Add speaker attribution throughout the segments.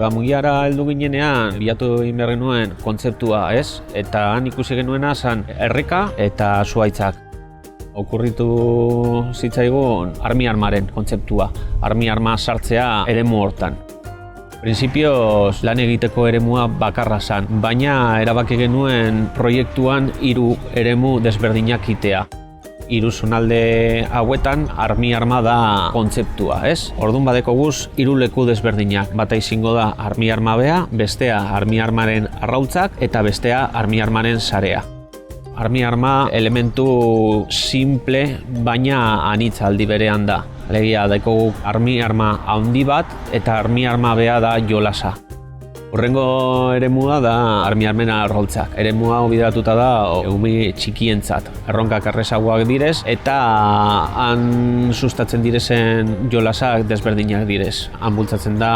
Speaker 1: Gamugiara heldu ginenean, bilatu egin behar genuen kontzeptua, ez? Eta han ikusi genuena zen erreka eta zuhaitzak. Okurritu zitzaigun armi-armaren kontzeptua, armi-arma sartzea eremu hortan. Printzipioz lan egiteko eremua bakarra zen, baina erabaki genuen proiektuan 3 eremu desberdinak itea. 3 zonalde hauetan armi-arma da kontzeptua, ez? Orduan badekoguz 3 leku desberdinak. Bata izango da armi-arma bea, bestea armi-armaren arrautzak eta bestea armi-armaren sarea. Armi-arma elementu simple baina anitz aldi berean da. Alegia daikogu armi-arma handi bat eta armi-arma bea da jolasa. Horrengo eremua da armi-armen arrautzak. Eremua hau bideratuta da ume txikientzat. Erronkak errezagoak direz eta han sustatzen direzen jolasak desberdinak direz. Han bultzatzen da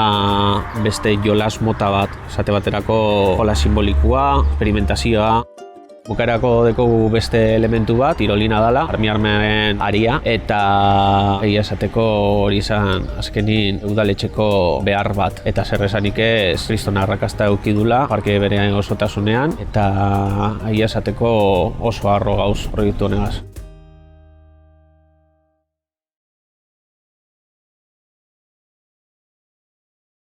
Speaker 1: beste jolas mota bat, esate baterako jola simbolikoa, experimentazioa. Bukaerako dekogu beste elementu bat, tirolina dela, armi-armaren aria, eta egia esateko hori izan azkenin udaletxeko behar bat. Eta zer esanik ez, kriston arrakasta eukidula, parke berean osotasunean, eta egia esateko oso harro gauz proiektu honegaz.